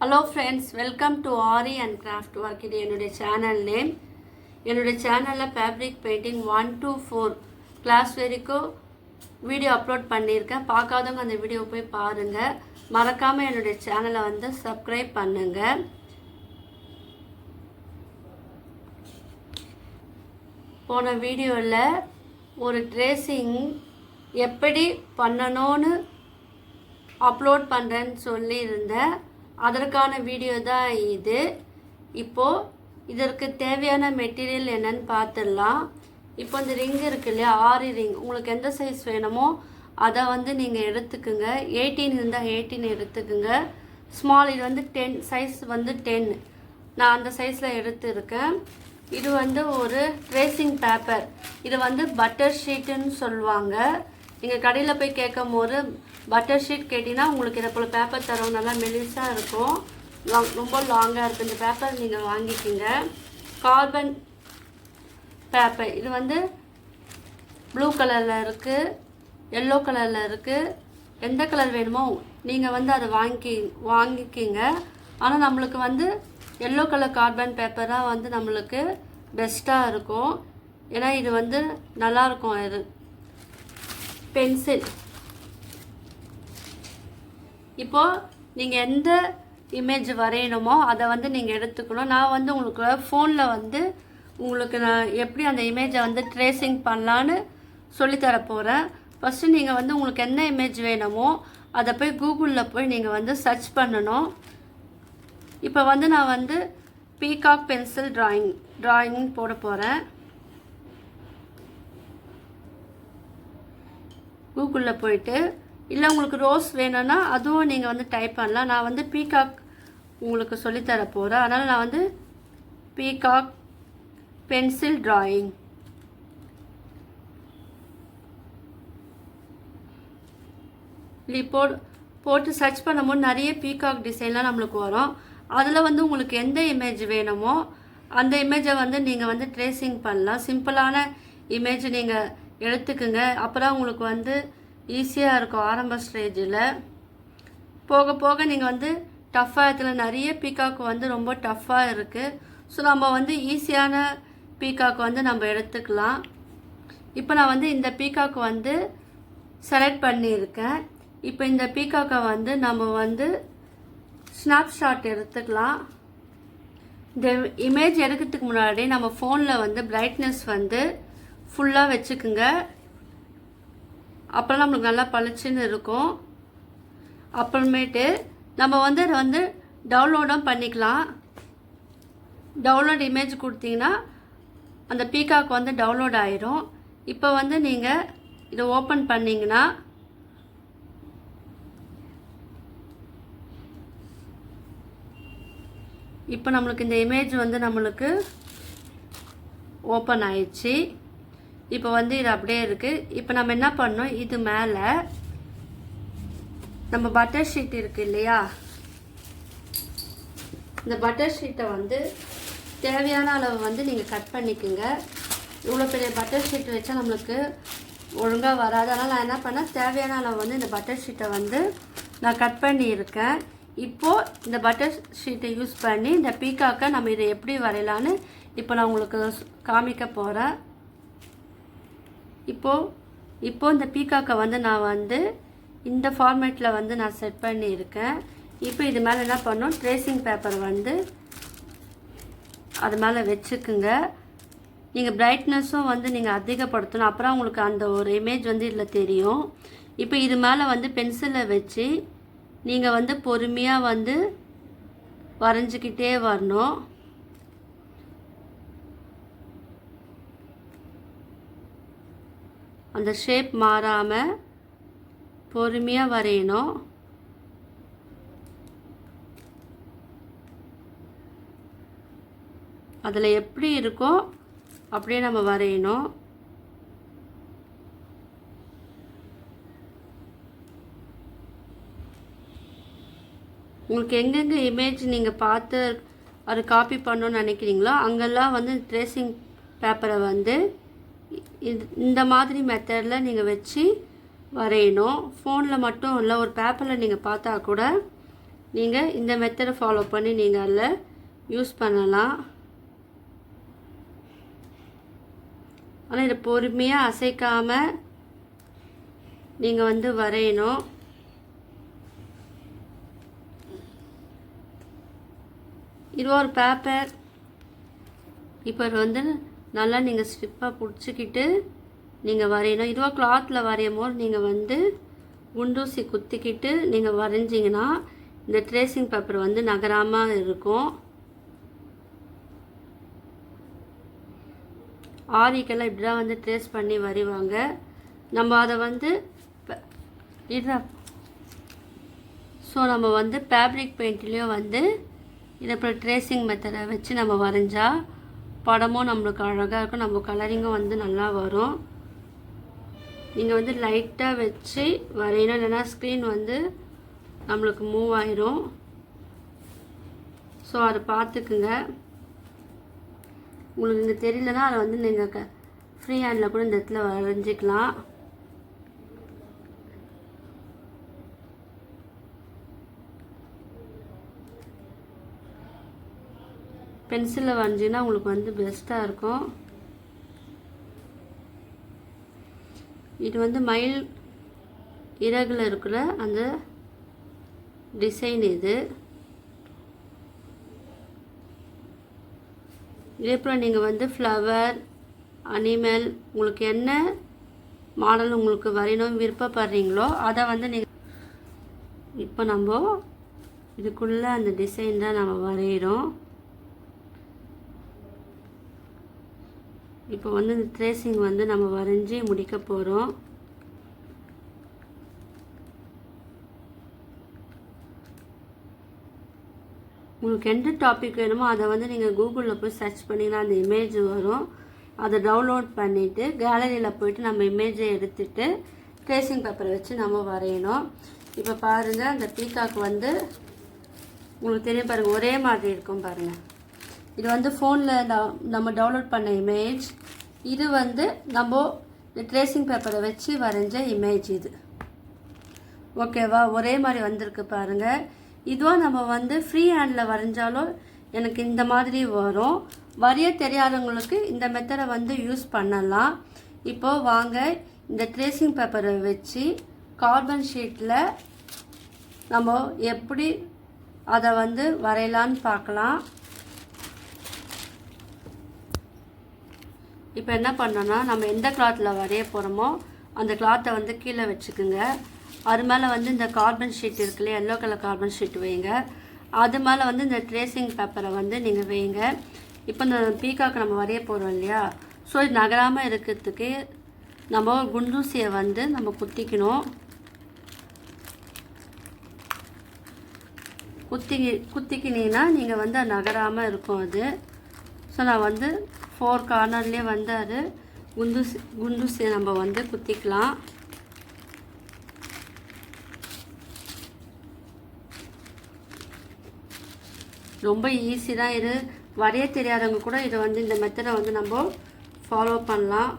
Hello friends, welcome to Ari and Craft Work. இது என்னுடைய channel name. என்னுடைய சேனலில் ஃபேப்ரிக் பெயிண்டிங் 1 to 4 கிளாஸ் வரைக்கும் வீடியோ அப்லோட் பண்ணியிருக்கேன். பார்க்காதவங்க அந்த வீடியோ போய் பாருங்கள். மறக்காமல் என்னுடைய சேனலை வந்து சப்ஸ்கிரைப் பண்ணுங்கள். போன வீடியோவில் ஒரு ட்ரேசிங் எப்படி பண்ணணும்னு அப்லோட் பண்ணுறேன்னு சொல்லியிருந்தேன். அதற்கான வீடியோ தான் இது. இப்போது இதற்கு தேவையான மெட்டீரியல் என்னன்னு பார்த்துடலாம். இப்போ இந்த ரிங் இருக்கு இல்லையா, 6 ரிங். உங்களுக்கு எந்த சைஸ் வேணுமோ அதை வந்து நீங்கள் எடுத்துக்குங்க. 18 இருந்தால் 18 எடுத்துக்குங்க. ஸ்மால் இது வந்து 10 சைஸ் வந்து 10. நான் அந்த சைஸில் எடுத்துருக்கேன். இது வந்து ஒரு ட்ரேசிங் பேப்பர். இது வந்து பட்டர் ஷீட்டுன்னு சொல்லுவாங்க. நீங்கள் கடையில் போய் கேட்கும் போது பட்டர் ஷீட் கேட்டிங்கன்னா உங்களுக்கு இதை போல் பேப்பர் தரோம். நல்லா மெலிசாக இருக்கும், ரொம்ப லாங்காக இருக்குது. இந்த பேப்பர் நீங்கள் வாங்கிக்கிங்க. கார்பன் பேப்பர் இது வந்து ப்ளூ கலரில் இருக்குது, எல்லோ கலரில் இருக்குது. எந்த கலர் வேணுமோ நீங்கள் வந்து அதை வாங்கிக்கிங்க. ஆனால் நம்மளுக்கு வந்து எல்லோ கலர் கார்பன் பேப்பர் தான் வந்து நம்மளுக்கு பெஸ்ட்டாக இருக்கும். ஏன்னா இது வந்து நல்லாயிருக்கும். இது பென்சில். இப்போது நீங்கள் எந்த இமேஜ் வரையணுமோ அதை வந்து நீங்கள் எடுத்துக்கணும். நான் வந்து உங்களுக்கு ஃபோனில் வந்து உங்களுக்கு நான் எப்படி அந்த இமேஜை வந்து ட்ரேசிங் பண்ணலான்னு சொல்லித்தர போகிறேன். ஃபஸ்ட்டு நீங்கள் வந்து உங்களுக்கு என்ன இமேஜ் வேணுமோ அதை போய் கூகுளில் போய் நீங்கள் வந்து சர்ச் பண்ணணும். இப்போ வந்து நான் வந்து பீகாக் பென்சில் ட்ராயிங் போட போகிறேன். கூகுளில் போயிட்டு, இல்லை உங்களுக்கு ரோஸ் வேணும்னா அதுவும் நீங்கள் வந்து டைப் பண்ணலாம். நான் வந்து பீகாக் உங்களுக்கு சொல்லித்தர போகிறேன். அதனால் நான் வந்து பீகாக் பென்சில் ட்ராயிங் போட்டு சர்ச் பண்ணும்போது நிறைய பீகாக் டிசைன்லாம் நம்மளுக்கு வரும். அதில் வந்து உங்களுக்கு எந்த இமேஜ் வேணுமோ அந்த இமேஜை வந்து நீங்கள் வந்து ட்ரேசிங் பண்ணலாம். சிம்பிளான இமேஜ் நீங்கள் எடுத்துக்குங்க. அப்புறம் உங்களுக்கு வந்து ஈஸியாக இருக்கும். ஆரம்ப ஸ்டேஜில் போக போக நீங்கள் வந்து டஃப்பாக இதில் நிறைய பீகாக் வந்து ரொம்ப டஃப்பாக இருக்குது. ஸோ நம்ம வந்து ஈஸியான பீகாக் வந்து நம்ம எடுத்துக்கலாம். இப்போ நான் வந்து இந்த பீகாக் வந்து செலக்ட் பண்ணியிருக்கேன். இப்போ இந்த பீகாக்கை வந்து நம்ம வந்து ஸ்னாப்ஷாட் எடுத்துக்கலாம். இந்த இமேஜ் எடுக்கிறதுக்கு முன்னாடி நம்ம ஃபோனில் வந்து பிரைட்னஸ் வந்து ஃபுல்லாக வச்சுக்குங்க. அப்புறம் நம்மளுக்கு நல்லா பளிச்சுன்னு இருக்கும். அப்புறமேட்டு நம்ம வந்து அதை வந்து டவுன்லோடும் பண்ணிக்கலாம். டவுன்லோட் இமேஜ் கொடுத்தீங்கன்னா அந்த பீகாக் வந்து டவுன்லோட் ஆயிரும். இப்போ வந்து நீங்கள் இதை ஓப்பன் பண்ணிங்கன்னா இப்போ நம்மளுக்கு இந்த இமேஜ் வந்து நம்மளுக்கு ஓப்பன் ஆயிடுச்சு. இப்போ வந்து இது அப்படியே இருக்குது. இப்போ நம்ம என்ன பண்ணோம், இது மேலே நம்ம பட்டர் ஷீட் இருக்குது இல்லையா, இந்த பட்டர் ஷீட்டை வந்து தேவையான அளவு வந்து நீங்கள் கட் பண்ணிக்கோங்க. இவ்வளோ பெரிய பட்டர் ஷீட் வச்சா நம்மளுக்கு ஒழுங்காக வராது. அதனால் நான் என்ன பண்ணேன், தேவையான அளவு வந்து இந்த பட்டர் ஷீட்டை வந்து நான் கட் பண்ணியிருக்கேன். இப்போது இந்த பட்டர் ஷீட்டை யூஸ் பண்ணி இந்த பீகாக்கை நம்ம இதை எப்படி வரையலான்னு இப்போ நான் உங்களுக்கு காமிக்க போகிறேன். இப்போது இந்த பீகாக்கை வந்து நான் வந்து இந்த ஃபார்மேட்டில் வந்து நான் செட் பண்ணியிருக்கேன். இப்போ இது மேலே என்ன பண்ணணும், ட்ரேசிங் பேப்பர் வந்து அது மேலே வச்சுக்குங்க. நீங்கள் பிரைட்னஸும் வந்து நீங்கள் அதிகப்படுத்தணும். அப்புறம் உங்களுக்கு அந்த ஒரு இமேஜ் வந்து இதில் தெரியும். இப்போ இது மேலே வந்து பென்சிலை வச்சு நீங்கள் வந்து பொறுமையாக வந்து வரைஞ்சிக்கிட்டே வரணும். அந்த ஷேப் மாறாமல் பொறுமையாக வரையணும். அதில் எப்படி இருக்கோ அப்படியே நம்ம வரையணும். உங்களுக்கு எங்கெங்கே இமேஜ் நீங்கள் பார்த்து அது காப்பி பண்ணணும்னு நினைக்கிறீங்களோ அங்கெல்லாம் வந்து ட்ரேசிங் பேப்பரை வந்து இந்த மாதிரி மெத்தடில் நீங்கள் வச்சு வரையணும். ஃபோனில் மட்டும் இல்லை, ஒரு பேப்பரில் நீங்கள் பார்த்தா கூட நீங்கள் இந்த மெத்தடை ஃபாலோ பண்ணி நீங்கள் அதில் யூஸ் பண்ணலாம். ஆனால் இதை பொறுமையாக அசைக்காமல் நீங்கள் வந்து வரையணும். இது ஒரு பேப்பர். இப்போ வந்து நல்லா நீங்கள் ஸ்ட்ரிப்பாக பிடிச்சிக்கிட்டு நீங்கள் வரையணும். இதுவாக கிளாத்தில் வரையும் போது நீங்கள் வந்து குண்டூசி குத்திக்கிட்டு நீங்கள் வரைஞ்சிங்கன்னா இந்த ட்ரேசிங் பேப்பர் வந்து நகராமல் இருக்கும். ஆரிக்கெல்லாம் இப்படி தான் வந்து ட்ரேஸ் பண்ணி வரைவாங்க. நம்ம அதை வந்து ஸோ நம்ம வந்து ஃபேப்ரிக் பெயிண்ட்லேயும் வந்து இதை இப்போ ட்ரேசிங் மெத்தடை வச்சு நம்ம வரைஞ்சா படமும் நம்மளுக்கு அழகாக இருக்கும், நம்ம கலரிங்கும் வந்து நல்லா வரும். நீங்கள் வந்து லைட்டாக வச்சு வரையணும், இல்லைன்னா ஸ்க்ரீன் வந்து நம்மளுக்கு மூவ் ஆயிரும். ஸோ அதை பார்த்துக்குங்க. உங்களுக்கு இங்கே தெரியலனா அதை வந்து நீங்கள் ஃப்ரீ ஹேண்டில் கூட இந்த இடத்துல வரைஞ்சிக்கலாம். பென்சிலில் வரைஞ்சிங்கன்னா உங்களுக்கு வந்து பெஸ்ட்டாக இருக்கும். இது வந்து மயில் இறகுல இருக்கிற அந்த டிசைன் இது. இதேபோல் நீங்கள் வந்து ஃப்ளவர், அனிமல், உங்களுக்கு என்ன மாடல் உங்களுக்கு வரையணும் விருப்பப்படுறீங்களோ அதை வந்து நீங்கள் இப்போ நம்ம இதுக்குள்ளே அந்த டிசைன் தான் நம்ம வரைகிறோம். இப்போ வந்து இந்த ட்ரேசிங் வந்து நம்ம வரைஞ்சி முடிக்க போகிறோம். உங்களுக்கு எந்த டாபிக் வேணுமோ அதை வந்து நீங்கள் கூகுளில் போய் சர்ச் பண்ணிங்கன்னா அந்த இமேஜ் வரும். அதை டவுன்லோட் பண்ணிவிட்டு கேலரியில் போய்ட்டு நம்ம இமேஜை எடுத்துகிட்டு ட்ரேசிங் பேப்பரை வச்சு நம்ம வரையணும். இப்போ பாருங்கள், அந்த பீகாக் வந்து உங்களுக்கு தெரியும் பாருங்கள், ஒரே மாதிரி இருக்கும் பாருங்கள். இது வந்து ஃபோனில் நம்ம டவுன்லோட் பண்ண இமேஜ். இது வந்து நம்ம இந்த ட்ரேசிங் பேப்பரை வச்சு வரைஞ்ச இமேஜ் இது. ஓகேவா? ஒரே மாதிரி வந்திருக்கு பாருங்கள். இதுவும் நம்ம வந்து ஃப்ரீ ஹேண்டில் வரைஞ்சாலும் எனக்கு இந்த மாதிரி வரும். வரைய தெரியாதவங்களுக்கு இந்த மெத்தடை வந்து யூஸ் பண்ணலாம். இப்போது வாங்க இந்த ட்ரேசிங் பேப்பரை வச்சு கார்பன் ஷீட்டில் நம்ம எப்படி அதை வந்து வரையலான்னு பார்க்கலாம். இப்போ என்ன பண்ணோன்னா, நம்ம எந்த கிளாத்தில் வரைய போகிறோமோ அந்த கிளாத்தை வந்து கீழே வச்சுக்குங்க. அது மேலே வந்து இந்த கார்பன் ஷீட் இருக்குல்லையா, எல்லோ கலர் கார்பன் ஷீட் வைங்க. அது மேலே வந்து இந்த ட்ரேசிங் பேப்பரை வந்து நீங்கள் வைங்க. இப்போ இந்த பீகாக்கு நம்ம வரைய போகிறோம் இல்லையா, ஸோ இது நகராமல் இருக்கிறதுக்கு நம்ம குண்டூசியை வந்து நம்ம குத்திக்கணும். குத்திக்கினீங்கன்னா நீங்கள் வந்து அது நகராமல் இருக்கும் அது. ஸோ நான் வந்து 4 கார்னர்லேயே வந்து அது குண்டூசியை நம்ம வந்து குத்திக்கலாம். ரொம்ப ஈஸி தான் இது. வரைய தெரியாதவங்க கூட இதை வந்து இந்த மெத்தடை வந்து நம்ம ஃபாலோ பண்ணலாம்.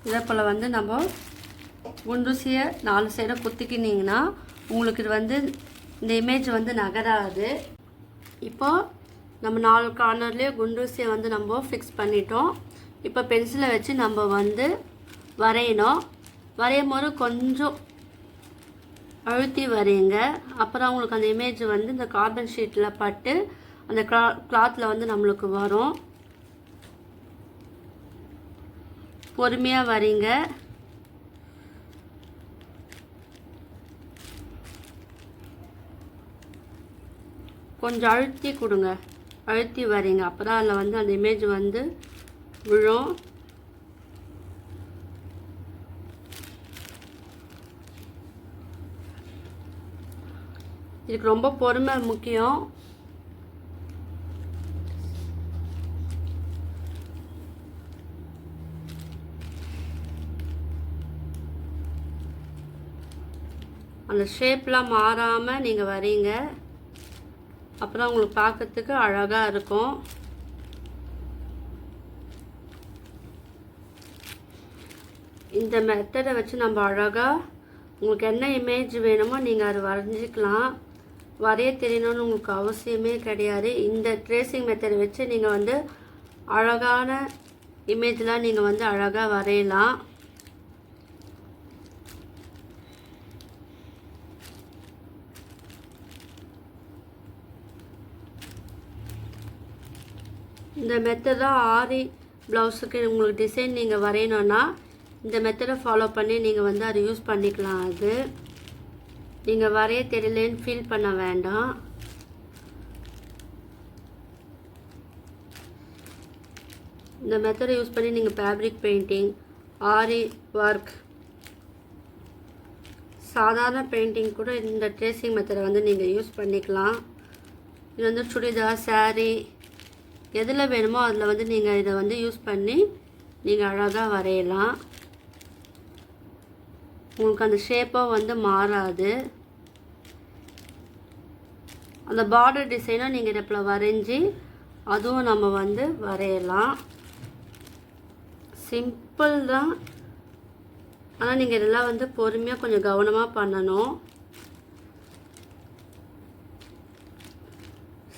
இதே போல் வந்து நம்ம குண்டூசியை 4 சைடாக குத்திக்கினீங்கன்னா உங்களுக்கு இது வந்து இந்த இமேஜ் வந்து நகராது. இப்போது நம்ம 4 கார்னர்லேயே குண்டூசியை வந்து நம்ம ஃபிக்ஸ் பண்ணிட்டோம். இப்போ பென்சிலை வச்சு நம்ம வந்து வரையணும். வரையும் போது கொஞ்சம் அழுத்தி வரையுங்க. அப்புறம் உங்களுக்கு அந்த இமேஜ் வந்து இந்த கார்பன் ஷீட்டில் பட்டு அந்த கிளாத்தில் வந்து நம்மளுக்கு வரும். பொறுமையாக வரைங்க. கொஞ்சம் அழுத்தி கொடுங்க, அழுத்தி வரைங்க. அப்போ தான் அதில் வந்து அந்த இமேஜ் வந்து விழும். இதுக்கு ரொம்ப பொறுமை முக்கியம். அந்த ஷேப்லாம் மாறாமல் நீங்கள் வரீங்க. அப்போ தான் உங்களுக்கு பார்க்கறதுக்கு அழகாக இருக்கும். இந்த மெத்தடை வச்சு நம்ம அழகாக உங்களுக்கு என்ன இமேஜ் வேணுமோ நீங்கள் அதை வரைஞ்சிக்கலாம். வரைய தெரியணும்னு உங்களுக்கு அவசியமே கிடையாது. இந்த ட்ரேசிங் மெத்தடை வச்சு நீங்கள் வந்து அழகான இமேஜ்லாம் நீங்கள் வந்து அழகாக வரையலாம். இந்த மெத்தட் தான் ஆரி ப்ளவுஸுக்கு உங்களுக்கு டிசைன் நீங்கள் வரையணுன்னா இந்த மெத்தடை ஃபாலோ பண்ணி நீங்கள் வந்து அதை யூஸ் பண்ணிக்கலாம். அது நீங்கள் வரைய தெரியலேன்னு ஃபீல் பண்ண வேண்டாம். இந்த மெத்தடை யூஸ் பண்ணி நீங்கள் ஃபேப்ரிக் பெயிண்டிங், ஆரி ஒர்க், சாதாரண பெயிண்டிங் கூட இந்த ட்ரேசிங் மெத்தடை வந்து நீங்கள் யூஸ் பண்ணிக்கலாம். இது வந்து சுடிதார், சாரீ எதில் வேணுமோ அதில் வந்து நீங்கள் இதை வந்து யூஸ் பண்ணி நீங்கள் அழகாக வரையலாம். உங்களுக்கு அந்த ஷேப்பாக வந்து மாறாது. அந்த பார்டர் டிசைனை நீங்கள் இதில் வரைஞ்சி அதுவும் நம்ம வந்து வரையலாம். சிம்பிள் தான், ஆனால் நீங்கள் இதெல்லாம் வந்து பொறுமையாக கொஞ்சம் கவனமாக பண்ணணும்.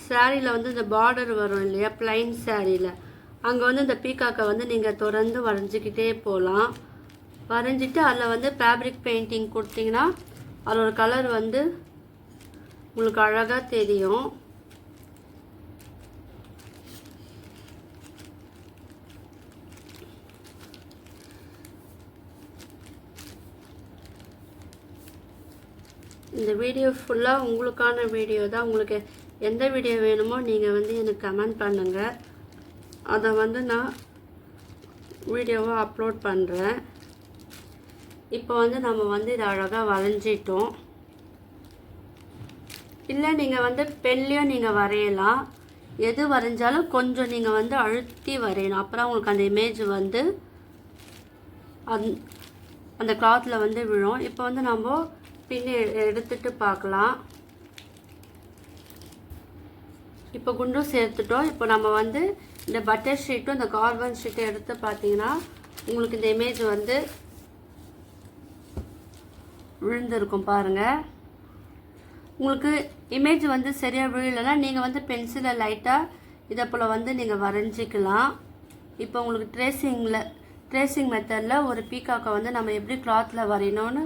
சாரியில் வந்து இந்த பார்டர் வரும் இல்லையா, பிளைன் சாரியில், அங்கே வந்து இந்த பீகாக்கை வந்து நீங்கள் தொடர்ந்து வரைஞ்சிக்கிட்டே போகலாம். வரைஞ்சிட்டு அதில் வந்து ஃபேப்ரிக் பெயிண்டிங் கொடுத்தீங்கன்னா அதோட கலர் வந்து உங்களுக்கு அழகாக தெரியும். இந்த வீடியோ ஃபுல்லாக உங்களுக்கான வீடியோ தான். உங்களுக்கு எந்த வீடியோ வேணுமோ நீங்கள் வந்து எனக்கு கமெண்ட் பண்ணுங்கள். அதை வந்து நான் வீடியோவாக அப்லோட் பண்ணுறேன். இப்போ வந்து நம்ம வந்து இதை அழகாக வரைஞ்சிட்டோம். இல்லை நீங்கள் வந்து பென்லேயும் நீங்கள் வரையலாம். எது வரைஞ்சாலும் கொஞ்சம் நீங்கள் வந்து அழுத்தி வரையணும். அப்புறம் உங்களுக்கு அந்த இமேஜ் வந்து அந்த கிளாத்தில் வந்து விழும். இப்போ வந்து நம்ம பின்னி எடுத்துட்டு பார்க்கலாம். இப்போ குண்டும் சேர்த்துட்டோம். இப்போ நம்ம வந்து இந்த பட்டர் ஷீட்டும் இந்த கார்பன் ஷீட்டும் எடுத்து பார்த்தீங்கன்னா உங்களுக்கு இந்த இமேஜ் வந்து விழுந்திருக்கும் பாருங்கள். உங்களுக்கு இமேஜ் வந்து சரியாக விழலைன்னா நீங்கள் வந்து பென்சிலை லைட்டாக இதை போல் வந்து நீங்கள் வரைஞ்சிக்கலாம். இப்போ உங்களுக்கு ட்ரேசிங் மெத்தடில் ஒரு பீகாக்கை வந்து நம்ம எப்படி கிளாத்தில் வரையணும்னு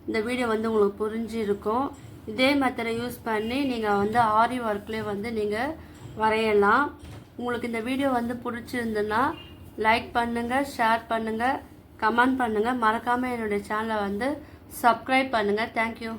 இந்த வீடியோ வந்து உங்களுக்கு புரிஞ்சிருக்கும். இதே மெத்தடை யூஸ் பண்ணி நீங்கள் வந்து ஆரி ஒர்க்லேயே வந்து நீங்கள் வரையலாம். உங்களுக்கு இந்த வீடியோ வந்து பிடிச்சிருந்துன்னா லைக் பண்ணுங்கள், ஷேர் பண்ணுங்கள், கமெண்ட் பண்ணுங்கள். மறக்காமல் என்னுடைய சேனலை வந்து சப்ஸ்கிரைப் பண்ணுங்கள். தேங்க்யூ.